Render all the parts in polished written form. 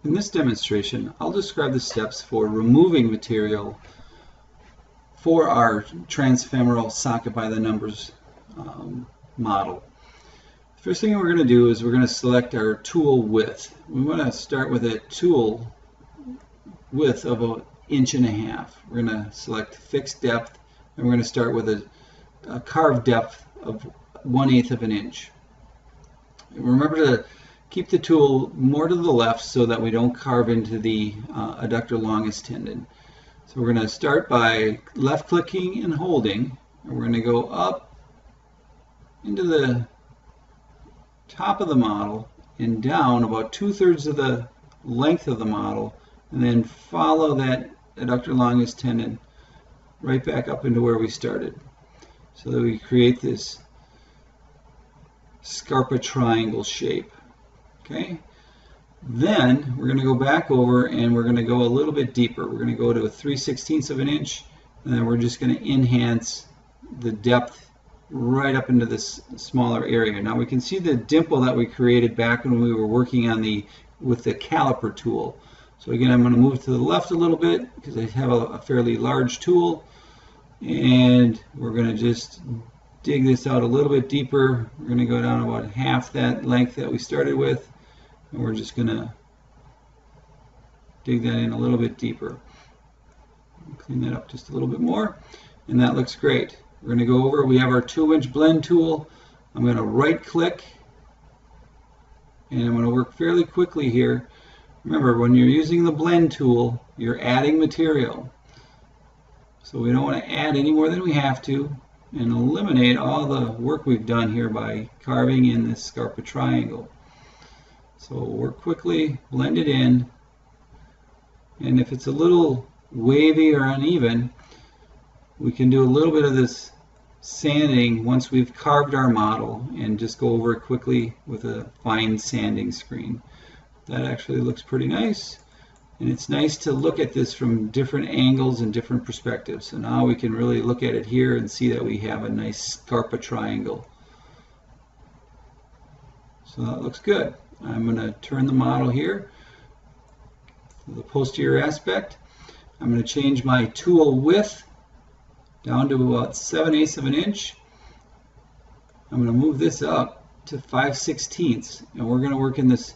In this demonstration, I'll describe the steps for removing material for our transfemoral socket by the numbers model. First thing we're going to do is we're going to select our tool width. We want to start with a tool width of 1.5 inches. We're going to select fixed depth, and we're going to start with a carved depth of 1/8 of an inch. And remember to keep the tool more to the left so that we don't carve into the adductor longus tendon. So we're going to start by left clicking and holding, and we're going to go up into the top of the model and down about 2/3 of the length of the model, and then follow that adductor longus tendon right back up into where we started, so that we create this scarpa triangle shape. Okay, then we're going to go back over and we're going to go a little bit deeper. We're going to go to 3/16 of an inch, and then we're just going to enhance the depth right up into this smaller area. Now we can see the dimple that we created back when we were working on with the caliper tool. So again, I'm going to move to the left a little bit because I have a fairly large tool, and we're going to just dig this out a little bit deeper. We're going to go down about half that length that we started with, and we're just going to dig that in a little bit deeper. Clean that up just a little bit more, and that looks great. We're going to go over, we have our 2-inch blend tool. I'm going to right click, and I'm going to work fairly quickly here. Remember, when you're using the blend tool, you're adding material. So we don't want to add any more than we have to, and eliminate all the work we've done here by carving in this scarpa triangle. So work quickly, blend it in, and if it's a little wavy or uneven, we can do a little bit of this sanding once we've carved our model and just go over it quickly with a fine sanding screen. That actually looks pretty nice, and it's nice to look at this from different angles and different perspectives. So now we can really look at it here and see that we have a nice scarpa triangle. So that looks good. I'm going to turn the model here to the posterior aspect. I'm going to change my tool width down to about 7/8 of an inch. I'm going to move this up to 5/16, and we're going to work in this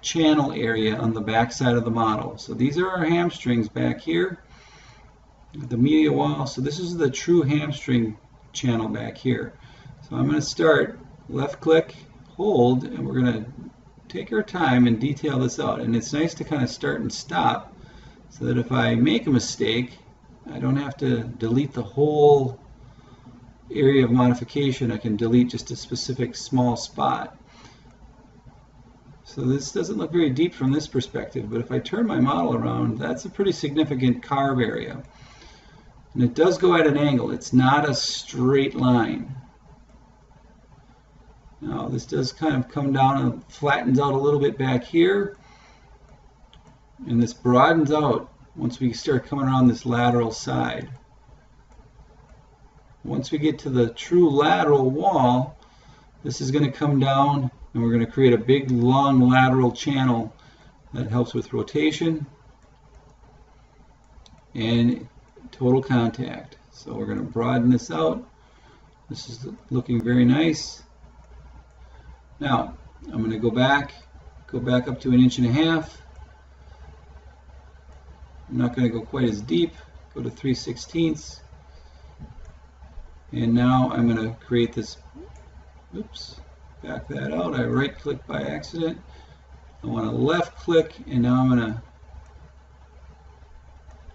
channel area on the back side of the model. So these are our hamstrings back here, the medial wall. So this is the true hamstring channel back here. So I'm going to start left click, hold, and we're going to take our time and detail this out. And it's nice to kind of start and stop so that if I make a mistake, I don't have to delete the whole area of modification. I can delete just a specific small spot. So this doesn't look very deep from this perspective, but if I turn my model around, that's a pretty significant carve area. And it does go at an angle. It's not a straight line. Now this does kind of come down and flattens out a little bit back here, and this broadens out once we start coming around this lateral side. Once we get to the true lateral wall, this is going to come down, and we're going to create a big long lateral channel that helps with rotation and total contact. So we're going to broaden this out. This is looking very nice. Now I'm going to go back up to 1.5 inches. I'm not going to go quite as deep, go to 3/16, and now I'm going to create this, oops, back that out. I right click by accident. I want to left click, and now I'm going to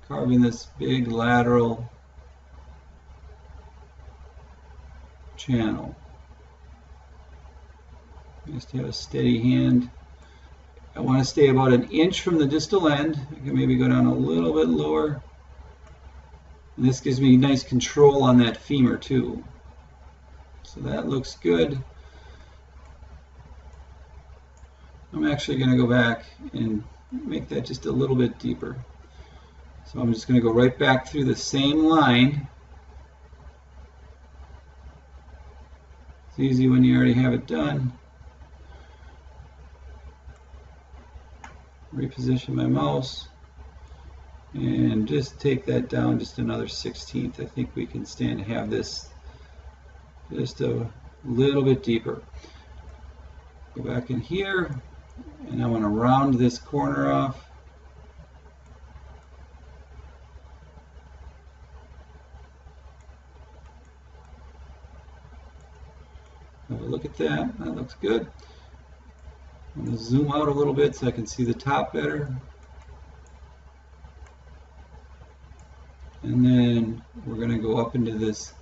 carve in this big lateral channel. Just have a steady hand. I want to stay about 1 inch from the distal end. I can maybe go down a little bit lower. And this gives me nice control on that femur too. So that looks good. I'm actually going to go back and make that just a little bit deeper. So I'm just going to go right back through the same line. It's easy when you already have it done. reposition my mouse and just take that down just another 1/16. I think we can stand to have this just a little bit deeper. Go back in here, and I want to round this corner off. Have a look at that. That looks good. I'm going to zoom out a little bit so I can see the top better. And then we're going to go up into this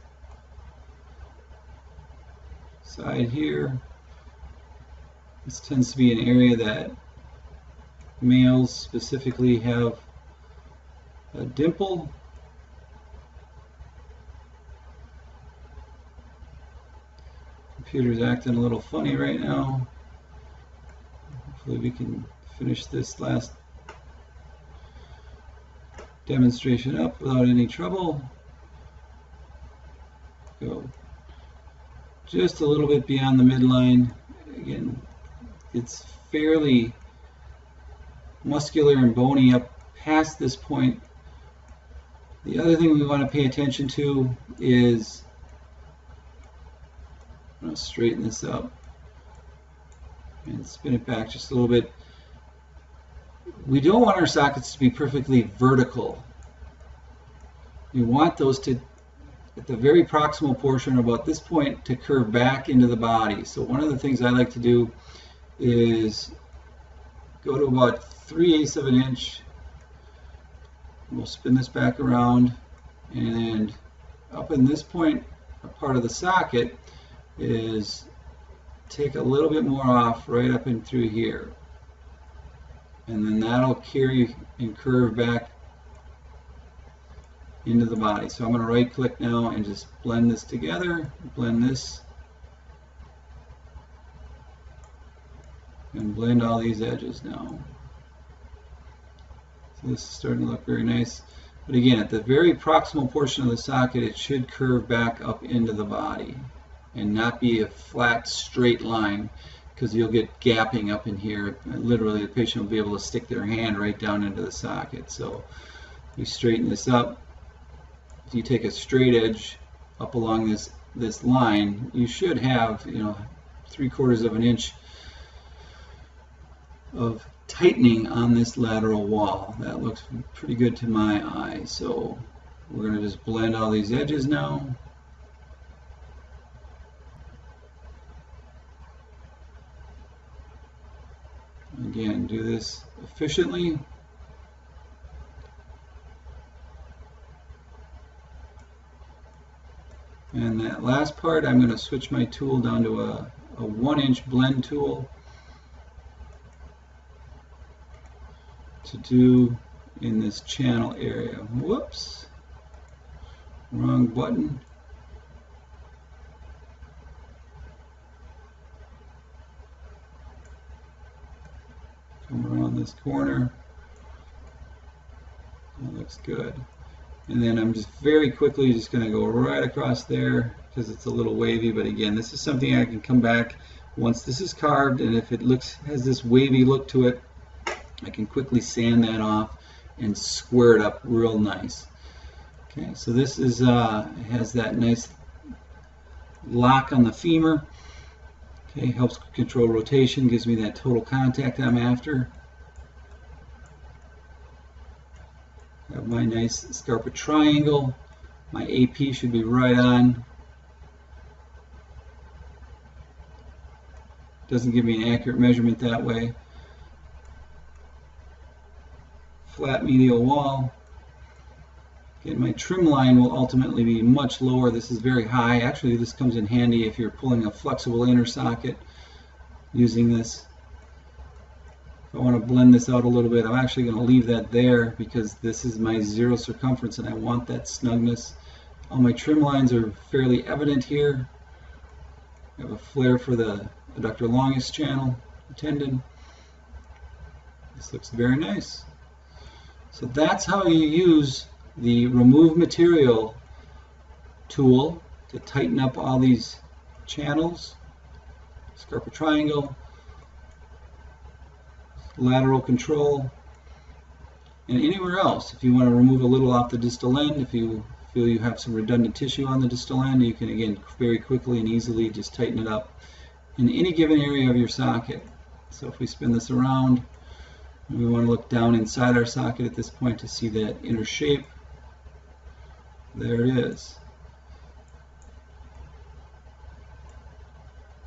side here. This tends to be an area that males specifically have a dimple. Computer's acting a little funny right now. Hopefully we can finish this last demonstration up without any trouble. Go just a little bit beyond the midline. Again, it's fairly muscular and bony up past this point. The other thing we want to pay attention to is, I'm going to straighten this up and spin it back just a little bit. We don't want our sockets to be perfectly vertical. We want those to, at the very proximal portion about this point, to curve back into the body. So one of the things I like to do is go to about 3/8 of an inch. We'll spin this back around, and up in this point, a part of the socket, is take a little bit more off right up and through here. And then that'll carry and curve back into the body. So I'm going to right click now and just blend this together, blend this, and blend all these edges now. So this is starting to look very nice. But again, at the very proximal portion of the socket, it should curve back up into the body and not be a flat straight line, because you'll get gapping up in here. Literally, the patient will be able to stick their hand right down into the socket. So we straighten this up. If you take a straight edge up along this line, you should have, 3/4 of an inch of tightening on this lateral wall. That looks pretty good to my eye. So we're going to just blend all these edges now. Again, do this efficiently. And that last part, I'm going to switch my tool down to a 1-inch blend tool to do in this channel area. Whoops, wrong button. Come around this corner. That looks good. And then I'm just very quickly just going to go right across there because it's a little wavy. But again, this is something I can come back once this is carved, and if it has this wavy look to it, I can quickly sand that off and square it up real nice. Okay, so this is has that nice lock on the femur. Okay, helps control rotation, gives me that total contact I'm after. Have my nice Scarpa triangle. My AP should be right on. Doesn't give me an accurate measurement that way. Flat medial wall. Again, my trim line will ultimately be much lower. This is very high. Actually, this comes in handy if you're pulling a flexible inner socket using this. If I want to blend this out a little bit, I'm actually going to leave that there because this is my zero circumference and I want that snugness. All my trim lines are fairly evident here. I have a flare for the adductor longus channel, tendon. This looks very nice. So that's how you use the remove material tool to tighten up all these channels. Scarpa triangle. lateral control. And anywhere else, if you want to remove a little off the distal end, if you feel you have some redundant tissue on the distal end, you can again very quickly and easily just tighten it up in any given area of your socket. So if we spin this around, we want to look down inside our socket at this point to see that inner shape. There it is.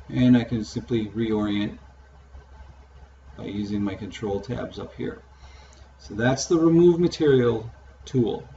And I can simply reorient by using my control tabs up here. So that's the remove material tool.